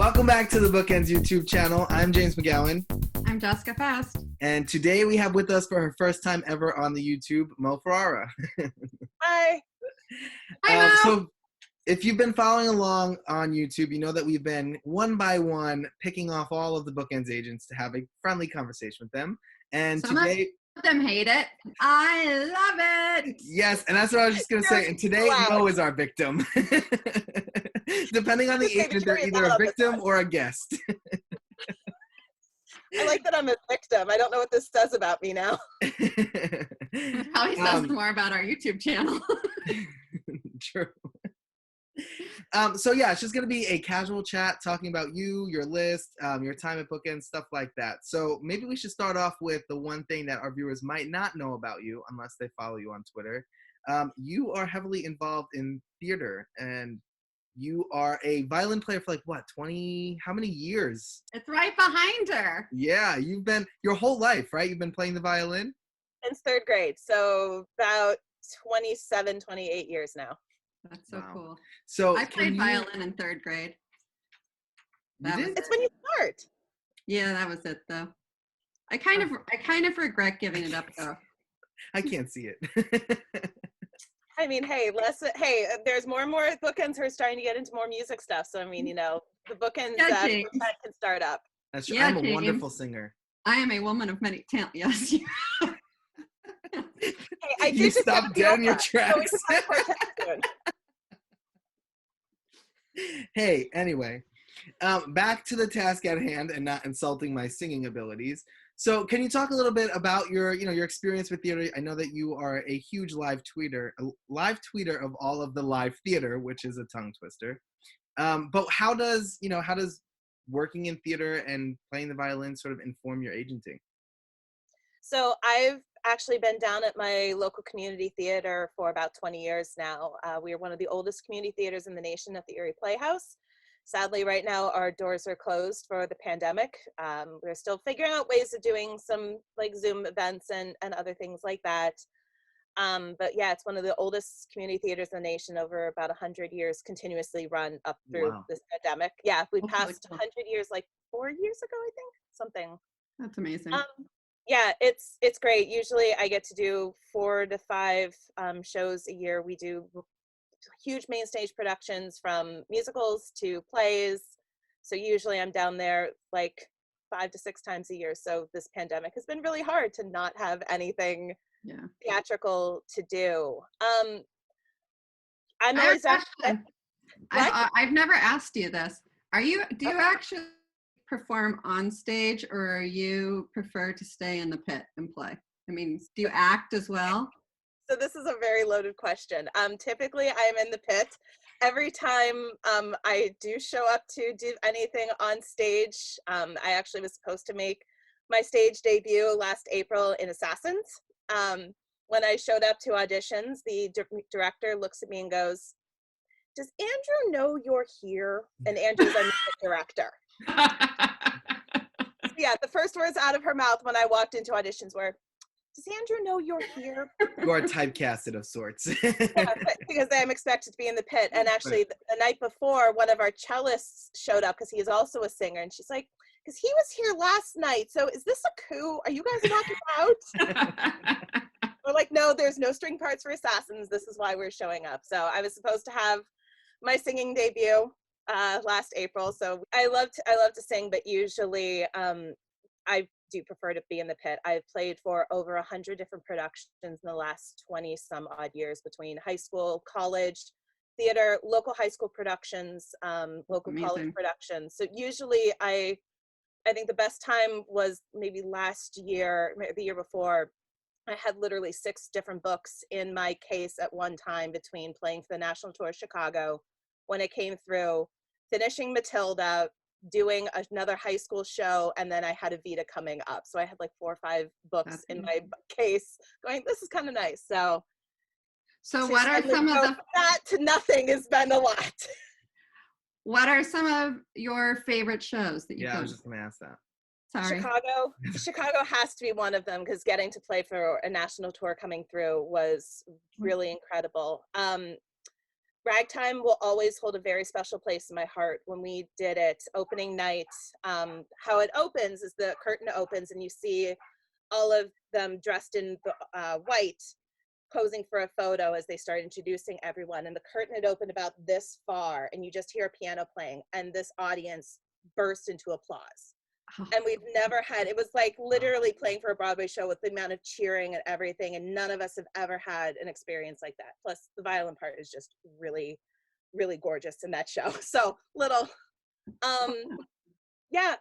Welcome back to the BookEnds YouTube channel. I'm James McGowan. I'm Jessica Faust. And today we have with us for her first time ever on the YouTube, Mo Ferrara. Hi. Hi, Mo. So if you've been following along on YouTube, you know that we've been one by one picking off all of the BookEnds agents to have a friendly conversation with them. And Some today... of them hate it. I love it. Yes, and that's what I was just going to say. And today, Mo is our victim. Depending on the agent, they're either a victim or a guest. I like that I'm a victim. I don't know what this says about me now. It probably says more about our YouTube channel. True. So yeah, it's just going to be a casual chat talking about you, your list, your time at BookEnds, stuff like that. So maybe we should start off with the one thing that our viewers might not know about you unless they follow you on Twitter. You are heavily involved in theater, and you are a violin player for like, what, 20, how many years? It's right behind her. Yeah, you've been, your whole life, right? You've been playing the violin? Since third grade, so about 27, 28 years now. That's so cool. So I played violin in third grade. It's when you start. Yeah, that was it though. I kind of regret giving it up though. I can't see it. I mean, hey, there's more and more BookEnds who are starting to get into more music stuff. So I mean, you know, the BookEnds can start up. That's true. Yeah, I'm a James. wonderful singer. I am a woman of many talents. Yes. Hey, I you stopped dead in your tracks. Hey, anyway, back to the task at hand and not insulting my singing abilities. So can you talk a little bit about your experience with theater? I know that you are a huge live tweeter of all of the live theater, which is a tongue twister. But how does working in theater and playing the violin sort of inform your agenting? So I've actually been down at my local community theater for about 20 years now. We are one of the oldest community theaters in the nation at the Erie Playhouse. Sadly, right now, our doors are closed for the pandemic. We're still figuring out ways of doing some like Zoom events and other things like that. But yeah, it's one of the oldest community theaters in the nation, over about 100 years, continuously run up through this pandemic. Yeah, we passed 100 years like 4 years ago, I think, something. That's amazing. Yeah, it's great. Usually I get to do 4 to 5 shows a year. We do huge main stage productions from musicals to plays. So usually I'm down there like 5 to 6 times a year. So this pandemic has been really hard to not have anything theatrical to do. I'm always I've never asked you this. Do you actually perform on stage, or you prefer to stay in the pit and play? I mean, do you act as well? So this is a very loaded question. Typically I am in the pit. Every time I do show up to do anything on stage, I actually was supposed to make my stage debut last April in Assassins. When I showed up to auditions, the director looks at me and goes, "Does Andrew know you're here?" And Andrew's our music director. Yeah, the first words out of her mouth when I walked into auditions were, "Does Andrew know you're here?" You are typecasted of sorts. Yeah, because I am expected to be in the pit. And actually, the night before, one of our cellists showed up because he is also a singer. And she's like, "Because he was here last night. So is this a coup? Are you guys knocking out?" We're like, "No, there's no string parts for Assassins. This is why we're showing up." So I was supposed to have my singing debut last April. So I love to sing, but usually I do prefer to be in the pit. I've played for over 100 different productions in the last 20 some odd years, between high school, college, theater, local high school productions, local college productions. So usually I think the best time was maybe last year, the year before. I had literally 6 different books in my case at one time, between playing for the national tour of Chicago when it came through, finishing Matilda, doing another high school show, and then I had Evita coming up. So I had like 4 or 5 books in my case going, this is kind of nice. So what are some of the... that to nothing has been a lot. What are some of your favorite shows that you've done? I was just going to ask that. Sorry. Chicago has to be one of them, because getting to play for a national tour coming through was really incredible. Ragtime will always hold a very special place in my heart. When we did it opening night, how it opens is the curtain opens and you see all of them dressed in white posing for a photo as they start introducing everyone, and the curtain had opened about this far and you just hear a piano playing and this audience burst into applause. And we've never had, it was like literally playing for a Broadway show with the amount of cheering and everything, and none of us have ever had an experience like that. Plus the violin part is just really, really gorgeous in that show. So little, yeah,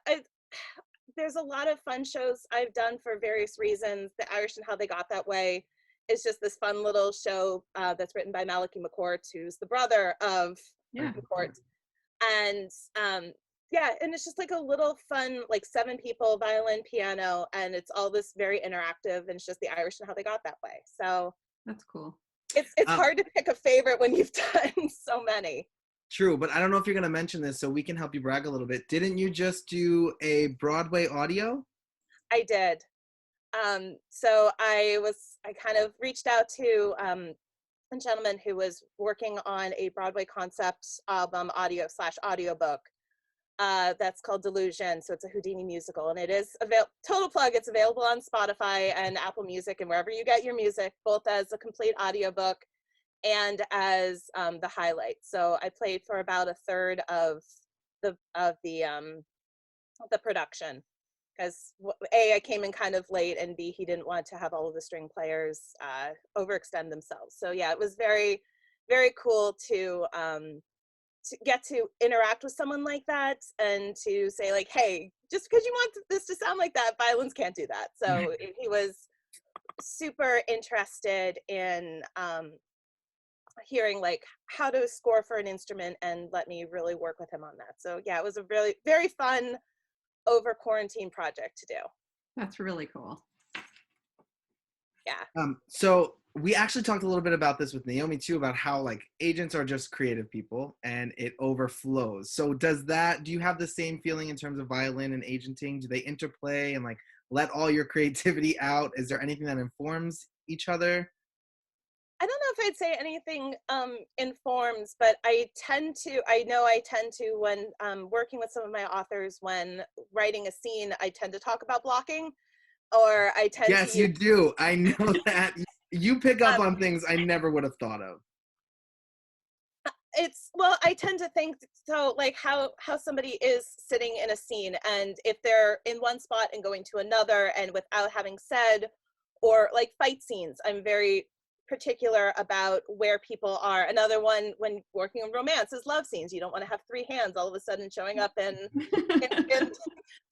there's a lot of fun shows I've done for various reasons. The Irish and How They Got That Way is just this fun little show that's written by Malachi McCourt, who's the brother of McCourt. And yeah, and it's just like a little fun, like 7 people, violin, piano, and it's all this very interactive, and it's just the Irish and How They Got That Way. So that's cool. It's hard to pick a favorite when you've done so many. True, but I don't know if you're going to mention this, so we can help you brag a little bit. Didn't you just do a Broadway audio? I did. So I kind of reached out to a gentleman who was working on a Broadway concept album audiobook that's called Delusion. So it's a Houdini musical, and it is total plug. It's available on Spotify and Apple Music and wherever you get your music, both as a complete audiobook and as the highlights. So I played for about a third of the production, because A, I came in kind of late, and B, he didn't want to have all of the string players overextend themselves. So yeah, it was very, very cool to get to interact with someone like that, and to say like, hey, just because you want this to sound like that, violins can't do that. So he was super interested in hearing like how to score for an instrument, and let me really work with him on that. So yeah, it was a really very fun over quarantine project to do. That's really cool. Yeah. So we actually talked a little bit about this with Naomi too, about how like agents are just creative people and it overflows. So do you have the same feeling in terms of violin and agenting? Do they interplay and like let all your creativity out? Is there anything that informs each other? I don't know if I'd say anything informs, but I tend to when working with some of my authors, when writing a scene, I tend to talk about blocking, or I tend to Yes, you do. I know that. You pick up on things I never would have thought of. I tend to think, so like how somebody is sitting in a scene, and if they're in one spot and going to another, and without having said, or like fight scenes, I'm very particular about where people are. Another one when working in romance is love scenes. You don't want to have 3 hands all of a sudden showing up and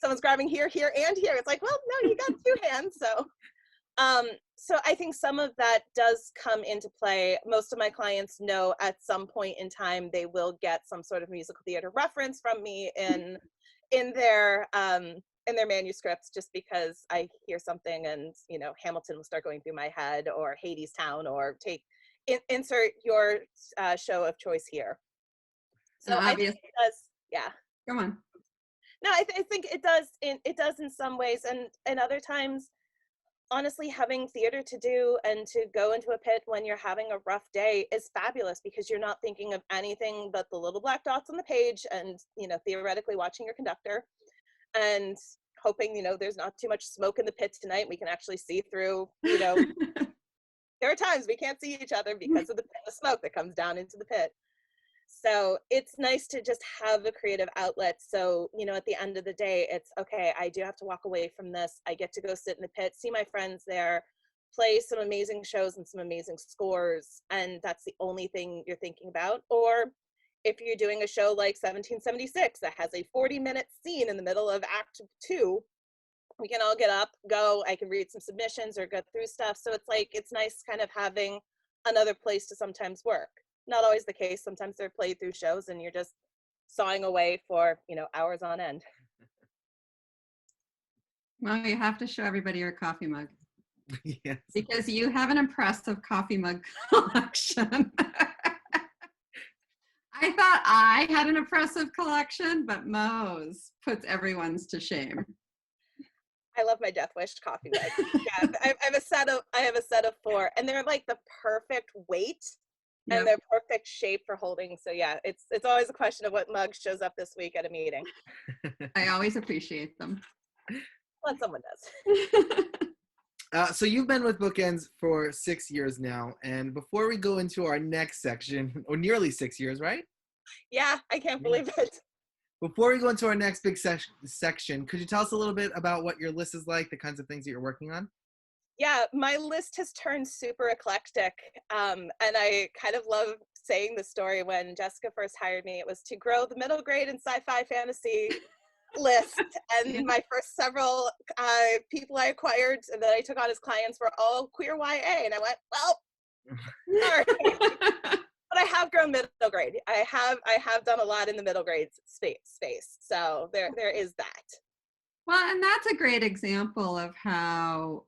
someone's grabbing here, here, and here. It's like, well, no, you got 2 hands. So I think some of that does come into play. Most of my clients know at some point in time they will get some sort of musical theater reference from me in their manuscripts, just because I hear something and, you know, Hamilton will start going through my head, or Hadestown, or insert your show of choice here. So I think it does. Yeah. Come on. No, I think it does. It does in some ways, and other times, honestly, having theater to do and to go into a pit when you're having a rough day is fabulous, because you're not thinking of anything but the little black dots on the page, and, you know, theoretically watching your conductor and hoping, you know, there's not too much smoke in the pit tonight. We can actually see through, you know, there are times we can't see each other because of the smoke that comes down into the pit. So it's nice to just have a creative outlet. So, you know, at the end of the day, it's okay, I do have to walk away from this. I get to go sit in the pit, see my friends there, play some amazing shows and some amazing scores, and that's the only thing you're thinking about. Or if you're doing a show like 1776 that has a 40-minute scene in the middle of Act 2, we can all get up, go, I can read some submissions or go through stuff. So it's like, it's nice kind of having another place to sometimes work. Not always the case. Sometimes they're played through shows and you're just sawing away for, you know, hours on end. Well, you have to show everybody your coffee mug. Yes. Because you have an impressive coffee mug collection. I thought I had an impressive collection, but Mo's puts everyone's to shame. I love my Death Wish coffee mug. Yeah, I have a set of 4, and they're like the perfect weight. Yep. And they're perfect shape for holding. So yeah, it's always a question of what mug shows up this week at a meeting. I always appreciate them. Well, someone does. So you've been with Bookends for 6 years now, and before we go into our next section, or nearly 6 years, right? Yeah, I can't believe it. Before we go into our next big section, could you tell us a little bit about what your list is like, the kinds of things that you're working on? Yeah, my list has turned super eclectic. And I kind of love saying the story. When Jessica first hired me, it was to grow the middle grade and sci-fi fantasy list. And my first several people I acquired and that I took on as clients were all queer YA. And I went, well, sorry. But I have grown middle grade. I have done a lot in the middle grade space. So there is that. Well, and that's a great example of how,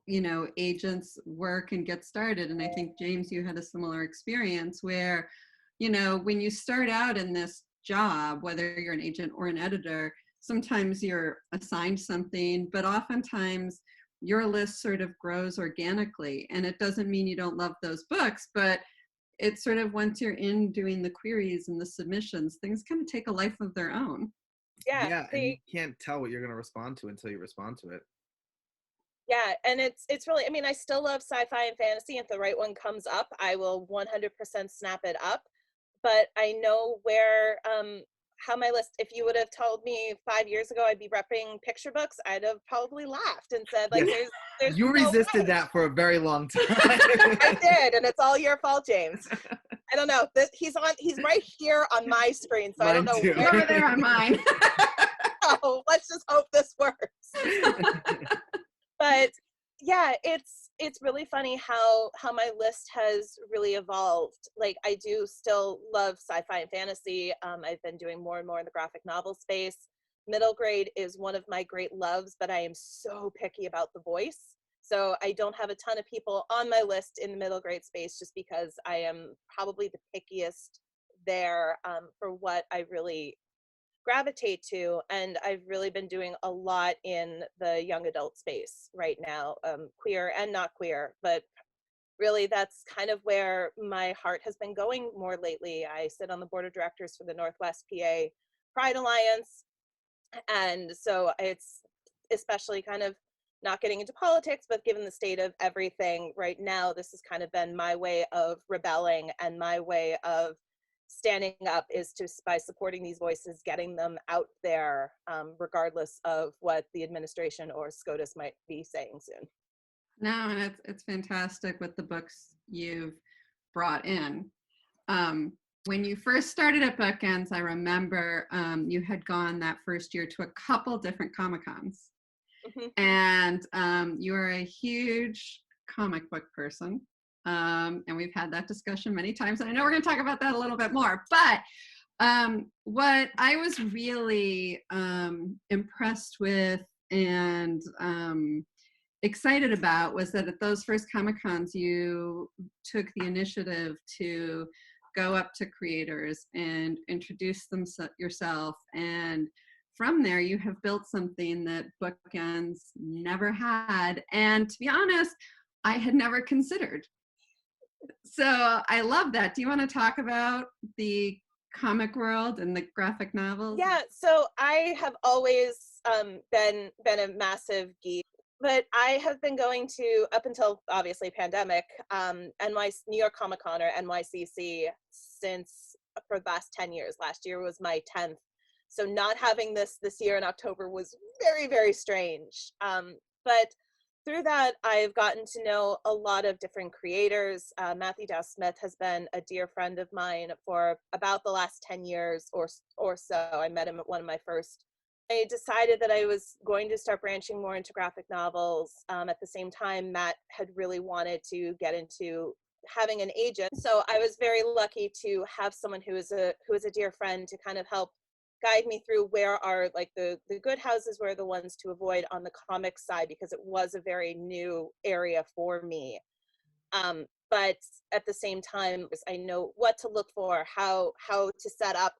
agents work and get started. And I think, James, you had a similar experience where, when you start out in this job, whether you're an agent or an editor, sometimes you're assigned something, but oftentimes your list sort of grows organically. And it doesn't mean you don't love those books, but it's sort of once you're in doing the queries and the submissions, things kind of take a life of their own. Yeah, and you can't tell what you're going to respond to until you respond to it. Yeah, and it's really, I mean, I still love sci-fi and fantasy. If the right one comes up, I will 100% snap it up. But I know where, how my list, if you would have told me 5 years ago I'd be repping picture books, I'd have probably laughed and said, like, yes. there's You no resisted way. that for a very long time. I did, and it's all your fault, James. I don't know. He's right here on my screen, so Mine I don't know too. where. Over there on mine. Oh, let's just hope this works. But yeah, it's really funny how my list has really evolved. Like, I do still love sci-fi and fantasy. I've been doing more and more in the graphic novel space. Middle grade is one of my great loves, but I am so picky about the voice. So I don't have a ton of people on my list in the middle grade space just because I am probably the pickiest there for what I really gravitate to. And I've really been doing a lot in the young adult space right now, queer and not queer, but really that's kind of where my heart has been going more lately. I sit on the board of directors for the Northwest PA Pride Alliance, and so it's especially kind of not getting into politics, but given the state of everything right now, this has kind of been my way of rebelling, and my way of standing up is by supporting these voices, getting them out there, regardless of what the administration or SCOTUS might be saying soon. No, and it's fantastic with the books you've brought in. When you first started at Bookends, I remember you had gone that first year to a couple different Comic-Cons. Mm-hmm. And you are a huge comic book person. And we've had that discussion many times. And I know we're going to talk about that a little bit more. But what I was really impressed with and excited about was that at those first Comic-Cons, you took the initiative to go up to creators and introduce them yourself. And from there, you have built something that Bookends never had. And to be honest, I had never considered. So I love that. Do you want to talk about the comic world and the graphic novels? Yeah, so I have always been a massive geek, but I have been going to, up until obviously pandemic, New York Comic Con or NYCC since for the last 10 years. Last year was my 10th. So not having this year in October was very, very strange. But through that, I've gotten to know a lot of different creators. Matthew Dow Smith has been a dear friend of mine for about the last 10 years or so. I met him at one of my first. I decided that I was going to start branching more into graphic novels. At the same time, Matt had really wanted to get into having an agent. So I was very lucky to have someone who is a dear friend to kind of help guide me through where are like the good houses, where are the ones to avoid on the comic side, because it was a very new area for me. But at the same time, I know what to look for, how to set up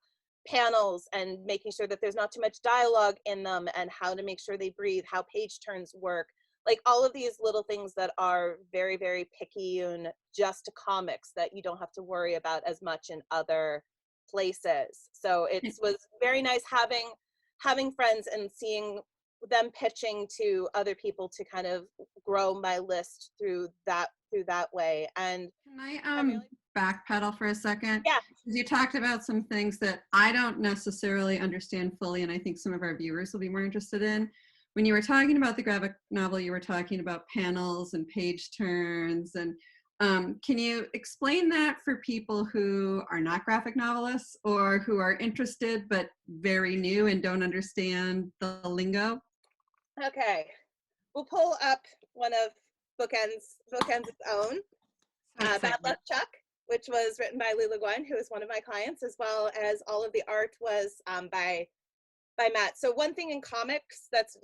panels and making sure that there's not too much dialogue in them, and how to make sure they breathe, how page turns work. like all of these little things that are very, very picayune just to comics that you don't have to worry about as much in other places. So it was very nice having friends and seeing them pitching to other people to kind of grow my list through that way. And can I backpedal for a second? Yeah. Because you talked about some things that I don't necessarily understand fully, and I think some of our viewers will be more interested in. When you were talking about the graphic novel, you were talking about panels and page turns, and can you explain that for people who are not graphic novelists or who are interested but very new and don't understand the lingo? Okay, we'll pull up one of BookEnds' own, Bad Luck Chuck, which was written by Lee Le Guin, who is one of my clients, as well as all of the art was by Matt. So one thing in comics that's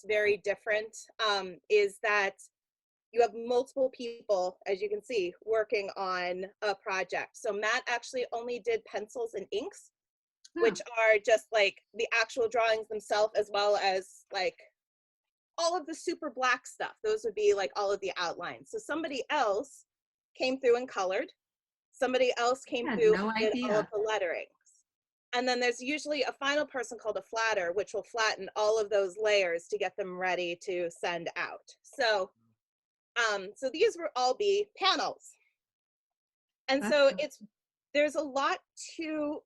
very different is that you have multiple people, as you can see, working on a project. So Matt actually only did pencils and inks, which are just like the actual drawings themselves, as well as like all of the super black stuff. Those would be like all of the outlines. So somebody else came through and colored. Somebody else came through and did all of the letterings. And then there's usually a final person called a flatter, which will flatten all of those layers to get them ready to send out. So, so these will all be panels. And so there's a lot to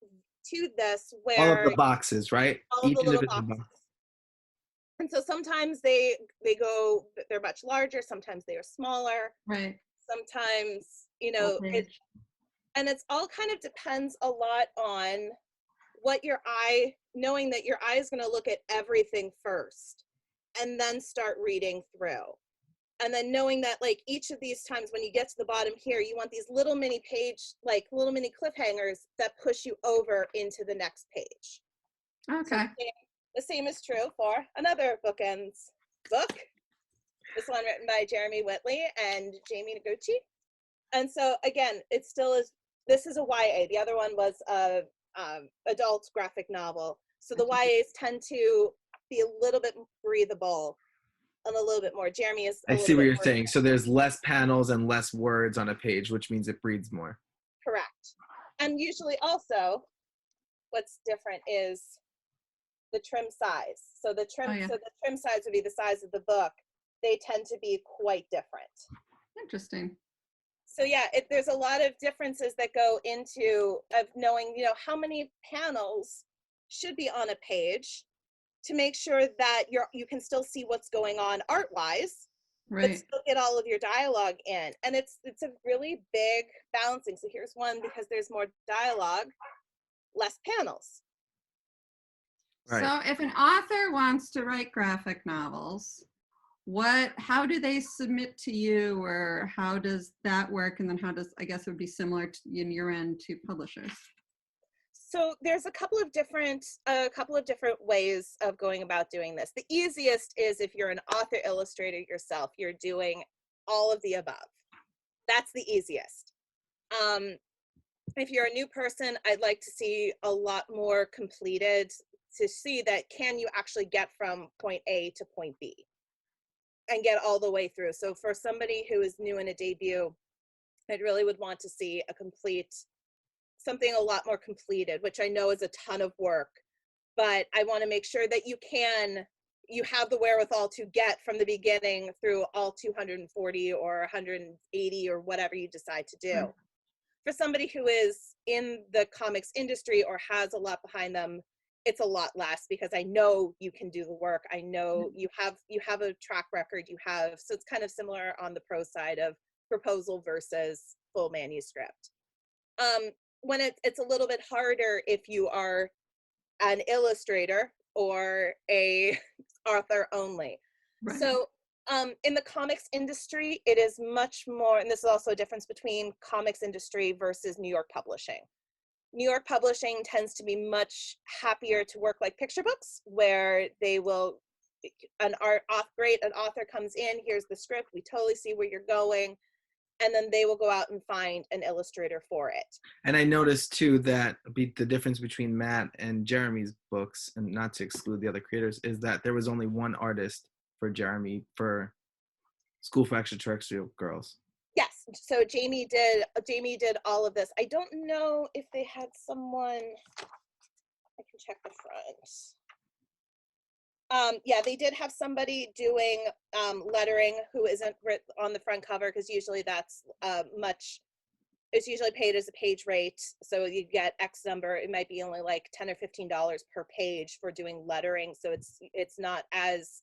this where all of the boxes, right? All of the little boxes. And so sometimes they're much larger, sometimes they are smaller. Right. Sometimes, you know, it's all kind of depends a lot on what knowing that your eye is going to look at everything first and then start reading through. And then knowing that like each of these times when you get to the bottom here, you want these little mini little mini cliffhangers that push you over into the next page. Okay. So the same is true for another BookEnds book. This one written by Jeremy Whitley and Jamie Noguchi. And so again, it still is, this is a YA. The other one was a adult graphic novel. So the YAs tend to be a little bit breathable and a little bit more. Jeremy is I see what you're saying. So there's less panels and less words on a page, which means it breathes more. Correct. And usually also what's different is the trim size. So the trim size would be the size of the book. They tend to be quite different. Interesting. So yeah, there's a lot of differences that go into of knowing, you know, how many panels should be on a page to make sure that you can still see what's going on art-wise, but still get all of your dialogue in. And it's a really big balancing. So here's one because there's more dialogue, less panels. Right. So if an author wants to write graphic novels, how do they submit to you, or how does that work? And then I guess it would be similar to, in your end, to publishers? So there's a couple of different ways of going about doing this. The easiest is if you're an author illustrator yourself, you're doing all of the above. That's the easiest. If you're a new person, I'd like to see a lot more completed to see that can you actually get from point A to point B and get all the way through. So for somebody who is new in a debut, I really would want to see something a lot more completed, which I know is a ton of work, but I want to make sure that you have the wherewithal to get from the beginning through all 240 or 180 or whatever you decide to do. Mm-hmm. For somebody who is in the comics industry or has a lot behind them, it's a lot less because I know you can do the work. I know you have a track record, so it's kind of similar on the pro side of proposal versus full manuscript. When it's a little bit harder if you are an illustrator or a author only. Right. So in the comics industry, it is much more, and this is also a difference between comics industry versus New York publishing. New York publishing tends to be much happier to work like picture books, where they will, an author comes in, here's the script, we totally see where you're going, and then they will go out and find an illustrator for it. And I noticed too that the difference between Matt and Jeremy's books, and not to exclude the other creators, is that there was only one artist for Jeremy for School for Extraterrestrial Girls. Yes. So Jamie did all of this. I don't know if they had someone. I can check the front. Yeah, they did have somebody doing lettering who isn't on the front cover, because usually that's it's usually paid as a page rate. So you get X number. It might be only like $10 or $15 per page for doing lettering. So it's not as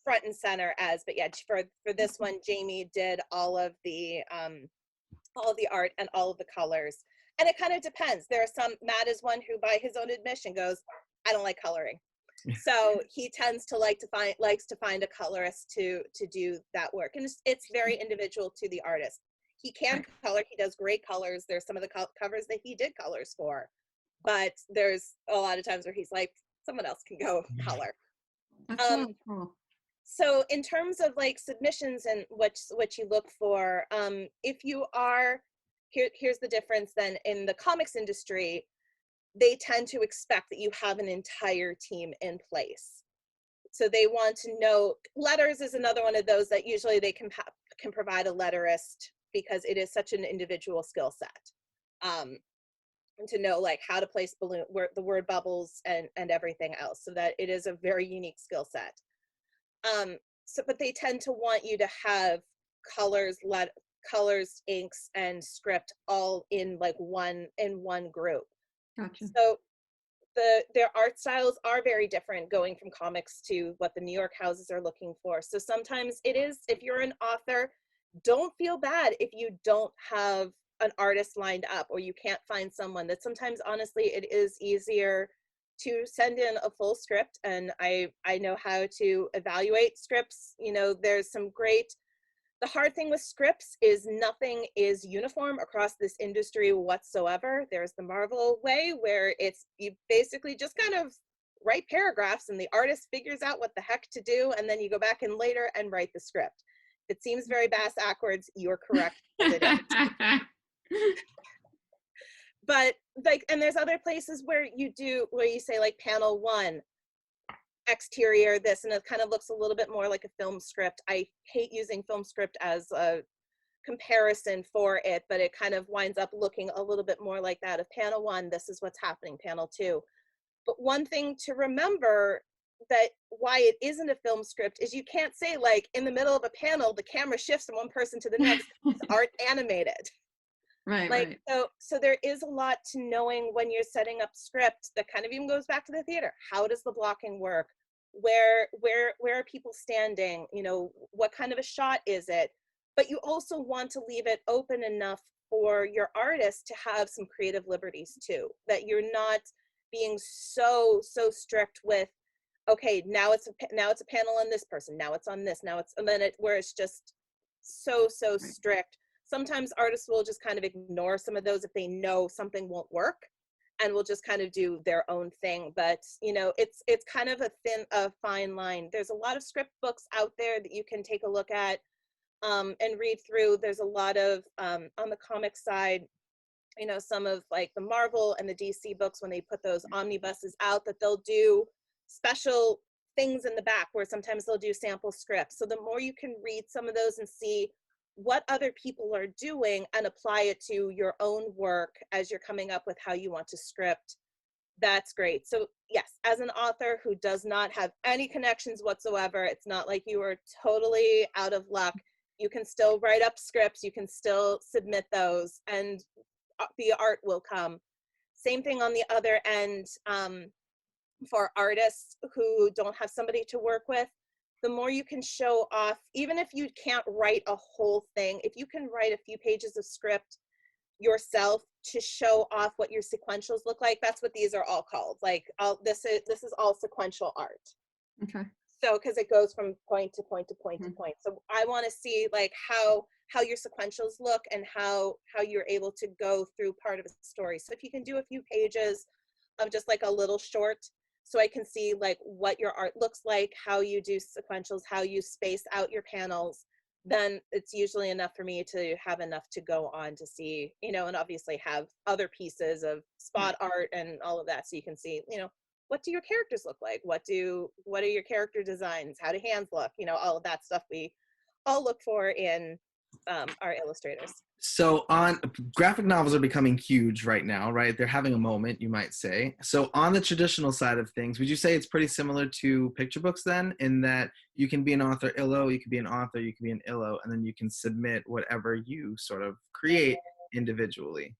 front and center as, but yeah, for this one, Jamie did all of the art and all of the colors. And it kind of depends. There are some, Matt is one who by his own admission goes, I don't like coloring. So he tends to likes to find a colorist to do that work. And it's very individual to the artist. He can color, he does great colors. There's some of the covers that he did colors for, but there's a lot of times where he's like, someone else can go color. That's really cool. So in terms of like submissions and what you look for, if you are, here's the difference then. In the comics industry, they tend to expect that you have an entire team in place. So they want to know, letters is another one of those that usually they can provide a letterist, because it is such an individual skill set. And to know like how to place the word bubbles and everything else, so that it is a very unique skill set. But they tend to want you to have colors, inks, and script all in like one group. Gotcha. So their art styles are very different, going from comics to what the New York houses are looking for. So sometimes it is, if you're an author, don't feel bad if you don't have an artist lined up, or you can't find someone. That sometimes, honestly, it is easier to send in a full script. And I know how to evaluate scripts. You know, there's some great, the hard thing with scripts is nothing is uniform across this industry whatsoever. There's the Marvel way, where you basically just kind of write paragraphs and the artist figures out what the heck to do, and then you go back in later and write the script. If it seems very backwards, you're correct. It is. But like, and there's other places where you say like panel 1, exterior this, and it kind of looks a little bit more like a film script. I hate using film script as a comparison for it, but it kind of winds up looking a little bit more like that. Of panel 1, this is what's happening, panel 2. But one thing to remember, that why it isn't a film script, is you can't say like in the middle of a panel the camera shifts from one person to the next. It's art animated. Right, like right. so there is a lot to knowing when you're setting up script. That kind of even goes back to the theater. How does the blocking work? Where are people standing? You know, what kind of a shot is it? But you also want to leave it open enough for your artist to have some creative liberties too, that you're not being so strict with, okay, now it's a panel on this person, now it's on this, now it's, and then where it's just so strict. Sometimes artists will just kind of ignore some of those if they know something won't work, and will just kind of do their own thing. But you know, it's kind of a fine line. There's a lot of script books out there that you can take a look at and read through. There's a lot of on the comic side, you know, some of like the Marvel and the DC books, when they put those omnibuses out, that they'll do special things in the back where sometimes they'll do sample scripts. So the more you can read some of those and see what other people are doing and apply it to your own work as you're coming up with how you want to script, that's great. So yes, as an author who does not have any connections whatsoever, it's not like you are totally out of luck. You can still write up scripts, you can still submit those, and the art will come. Same thing on the other end, for artists who don't have somebody to work with. The more you can show off, even if you can't write a whole thing, if you can write a few pages of script yourself to show off what your sequentials look like, that's what these are all called. Like, this is all sequential art. Okay. So because it goes from point to point to point to point. So I want to see like how your sequentials look and how you're able to go through part of a story. So if you can do a few pages of just like a little short, so I can see like what your art looks like, how you do sequentials, how you space out your panels, then it's usually enough for me to have enough to go on to see, you know, and obviously have other pieces of spot art and all of that. So you can see, you know, what do your characters look like? What are your character designs? How do hands look? You know, all of that stuff we all look for in our illustrators. So on graphic novels are becoming huge right now, right? They're having a moment, you might say. So on the traditional side of things, would you say it's pretty similar to picture books then, in that you can be an author illo, you can be an author, you can be an illo, and then you can submit whatever you sort of create individually?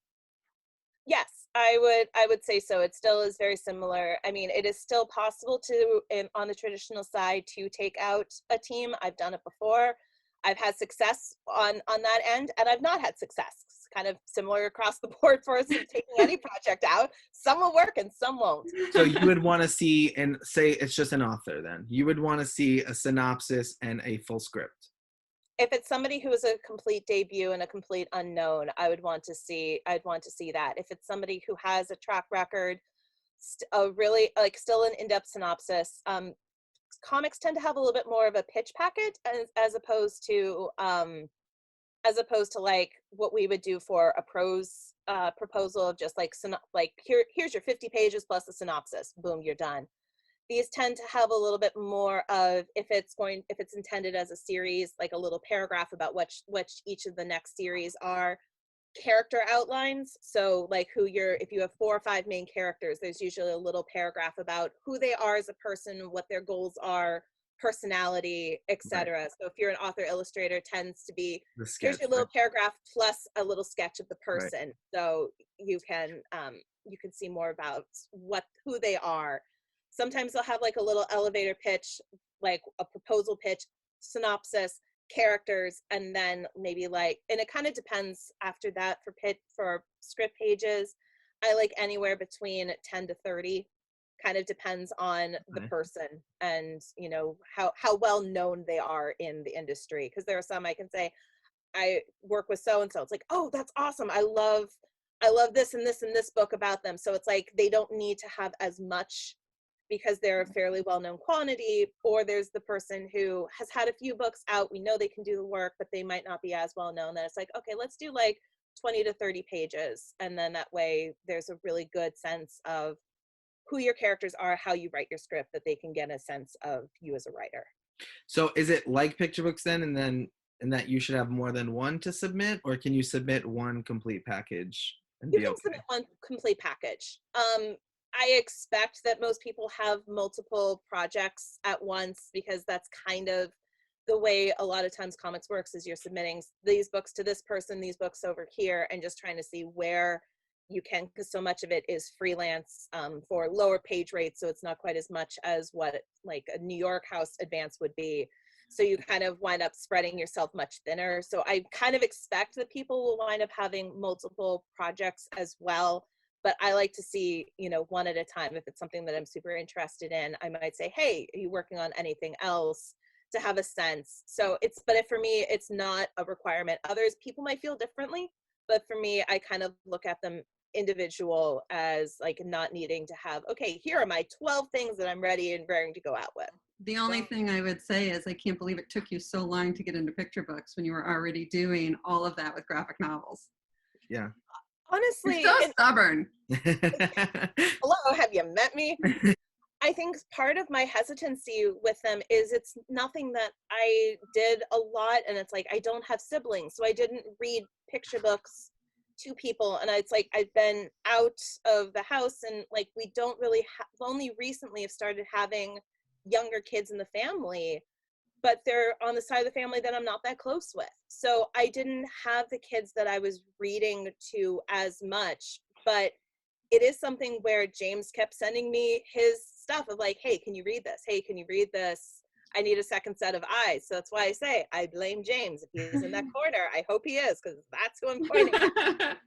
Yes, I would say so. It still is very similar. I mean, it is still possible to, on the traditional side, to take out a team. I've done it before. I've had success on that end, and I've not had success. It's kind of similar across the board for us in taking any project out. Some will work and some won't. So you would want to see, and say it's just an author then, you would want to see a synopsis and a full script. If it's somebody who is a complete debut and a complete unknown, I'd want to see that. If it's somebody who has a track record, a really like still an in-depth synopsis, comics tend to have a little bit more of a pitch packet as opposed to like what we would do for a prose proposal of just like here's your 50 pages plus a synopsis, boom, you're done. These tend to have a little bit more of, if it's intended as a series, like a little paragraph about what each of the next series are, character outlines. So like if you have 4 or 5 main characters, there's usually a little paragraph about who they are as a person, what their goals are, personality, etc. Right. So if you're an author illustrator, tends to be here's your little paragraph plus a little sketch of the person. Right. So you can see more about who they are. Sometimes they'll have like a little elevator pitch, like a proposal pitch, synopsis, characters, and then maybe and it kind of depends after that for script pages. I like anywhere between 10 to 30, kind of depends on the person and, how well known they are in the industry. Because there are some I can say, I work with so-and-so. It's like, oh, that's awesome. I love this and this and this book about them. So it's like, they don't need to have as much because they're a fairly well-known quantity, or there's the person who has had a few books out. We know they can do the work, but they might not be as well-known. That it's like, okay, let's do like 20 to 30 pages. And then that way there's a really good sense of who your characters are, how you write your script, that they can get a sense of you as a writer. So is it like picture books then, and that you should have more than one to submit, or can you submit one complete package and you be can okay? Submit one complete package. I expect that most people have multiple projects at once, because that's kind of the way a lot of times comics works, is you're submitting these books to this person, these books over here, and just trying to see where you can, because so much of it is freelance for lower page rates, so it's not quite as much as what like a New York house advance would be. So you kind of wind up spreading yourself much thinner. So I kind of expect that people will wind up having multiple projects as well. But I like to see, one at a time. If it's something that I'm super interested in, I might say, hey, are you working on anything else, to have a sense. So for me, it's not a requirement. People might feel differently, but for me, I kind of look at them individual, as like not needing to have, okay, here are my 12 things that I'm ready and raring to go out with. The only thing I would say is I can't believe it took you so long to get into picture books when you were already doing all of that with graphic novels. Yeah. Honestly, you're so stubborn. Hello, have you met me? I think part of my hesitancy with them is it's nothing that I did a lot, and it's like I don't have siblings, so I didn't read picture books to people, and it's like I've been out of the house, and like we don't really only recently have started having younger kids in the family, but they're on the side of the family that I'm not that close with. So I didn't have the kids that I was reading to as much, but it is something where James kept sending me his stuff of like, hey, can you read this? Hey, can you read this? I need a second set of eyes. So that's why I say I blame James. If he's in that corner, I hope he is, because that's who I'm pointing at.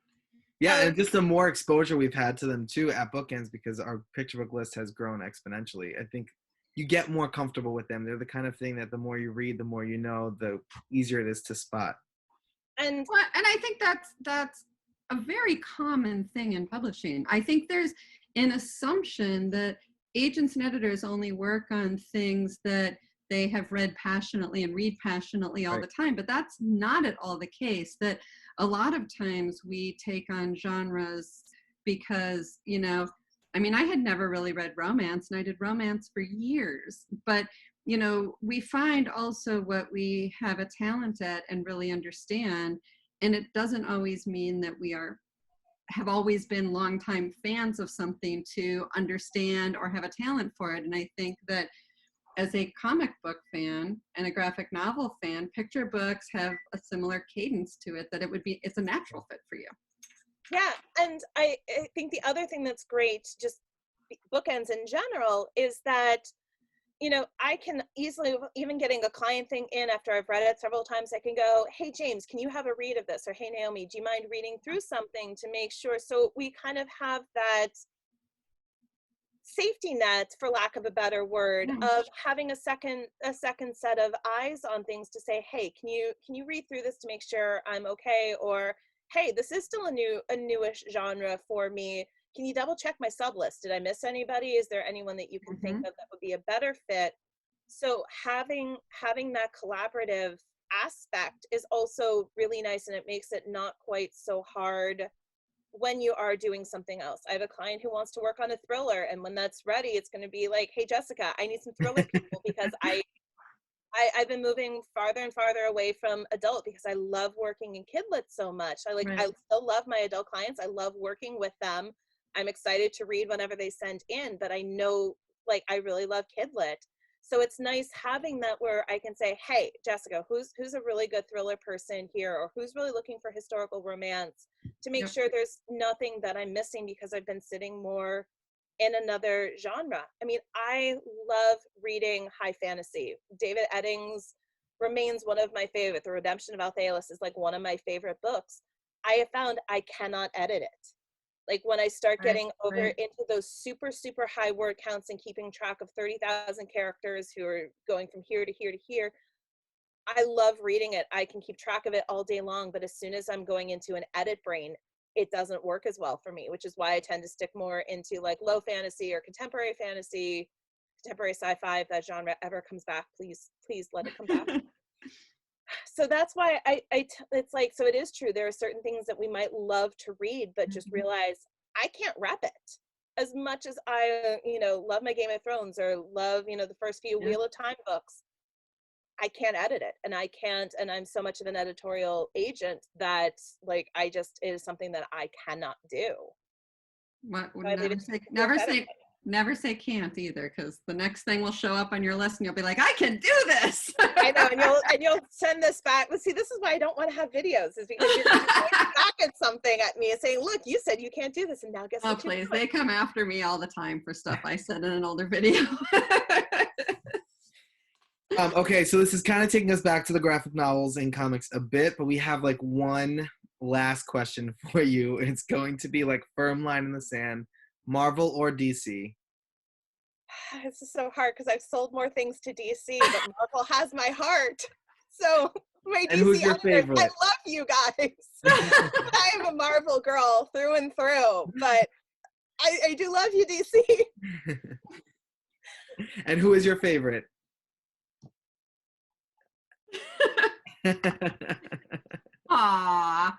Yeah, and just the more exposure we've had to them too at BookEnds, because our picture book list has grown exponentially. I think you get more comfortable with them. They're the kind of thing that the more you read, the more you know, the easier it is to spot. And I think that's a very common thing in publishing. I think there's an assumption that agents and editors only work on things that they have read passionately and read passionately all the time, but that's not at all the case. That a lot of times we take on genres because, I mean, I had never really read romance, and I did romance for years, but we find also what we have a talent at and really understand. And it doesn't always mean that we have always been longtime fans of something to understand or have a talent for it. And I think that as a comic book fan and a graphic novel fan, picture books have a similar cadence to it, that it's a natural fit for you. Yeah, and I think the other thing that's great, just bookends in general, is that I can easily, even getting a client thing in after I've read it several times, I can go, hey, James, can you have a read of this? Or hey, Naomi, do you mind reading through something to make sure? So we kind of have that safety net, for lack of a better word, of having a second set of eyes on things to say, hey, can you read through this to make sure I'm okay? Or, hey, this is still a newish genre for me. Can you double check my sub list? Did I miss anybody? Is there anyone that you can think of that would be a better fit? So having that collaborative aspect is also really nice, and it makes it not quite so hard when you are doing something else. I have a client who wants to work on a thriller, and when that's ready, it's going to be like, hey, Jessica, I need some thriller people, because I've been moving farther and farther away from adult because I love working in kidlit so much. I still love my adult clients. I love working with them. I'm excited to read whenever they send in, but I know, I really love kidlit. So it's nice having that where I can say, hey, Jessica, who's a really good thriller person here, or who's really looking for historical romance, to make sure there's nothing that I'm missing because I've been sitting more in another genre. I mean, I love reading high fantasy. David Eddings remains one of my favorite. The Redemption of Altheus is one of my favorite books. I have found I cannot edit it. When I start getting over into those super, super high word counts and keeping track of 30,000 characters who are going from here to here to here, I love reading it. I can keep track of it all day long, but as soon as I'm going into an edit brain, it doesn't work as well for me, which is why I tend to stick more into low fantasy or contemporary fantasy, contemporary sci-fi. If that genre ever comes back, please let it come back. So that's why it's so it is true. There are certain things that we might love to read, but just realize I can't wrap it. As much as I, love my Game of Thrones or love, the first few Wheel of Time books, I can't edit it, and I'm so much of an editorial agent that it is something that I cannot do. Never say can't either, because the next thing will show up on your list and you'll be like, I can do this. I know, and you'll send this back. But see, this is why I don't want to have videos, is because you're pointing back at something at me and saying, look, you said you can't do this, and now guess what? Oh, please. They come after me all the time for stuff I said in an older video. Okay, so this is kind of taking us back to the graphic novels and comics a bit, but we have one last question for you. It's going to be firm line in the sand. Marvel or DC? This is so hard because I've sold more things to DC, but Marvel has my heart. So my And DC who's your editors, favorite? I love you guys. I am a Marvel girl through and through, but I do love you, DC. And who is your favorite? Aww.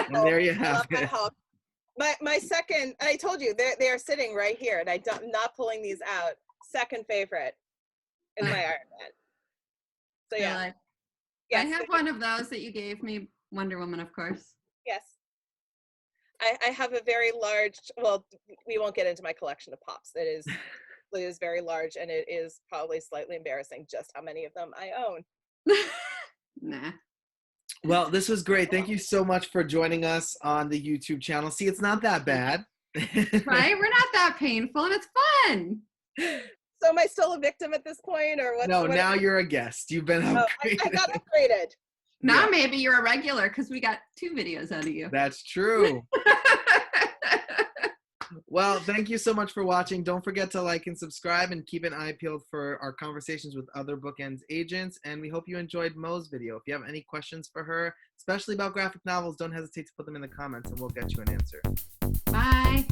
And there you have it. My second, I told you, they are sitting right here, and I'm not pulling these out. Second favorite is my Iron Man. So yeah. Really? Yes. I have one of those that you gave me, Wonder Woman, of course. Yes. I have a very large, well, we won't get into my collection of pops. It is very large, and it is probably slightly embarrassing just how many of them I own. Nah. Well, this was great. Thank you so much for joining us on the YouTube channel. See, it's not that bad. Right? We're not that painful, and it's fun. So am I still a victim at this point, or what? No, now you're a guest. You've been upgraded. I got upgraded. Now maybe you're a regular because we got 2 videos out of you. That's true. Well, thank you so much for watching. Don't forget to like and subscribe, and keep an eye peeled for our conversations with other BookEnds agents. And we hope you enjoyed Mo's video. If you have any questions for her, especially about graphic novels, don't hesitate to put them in the comments and we'll get you an answer. Bye.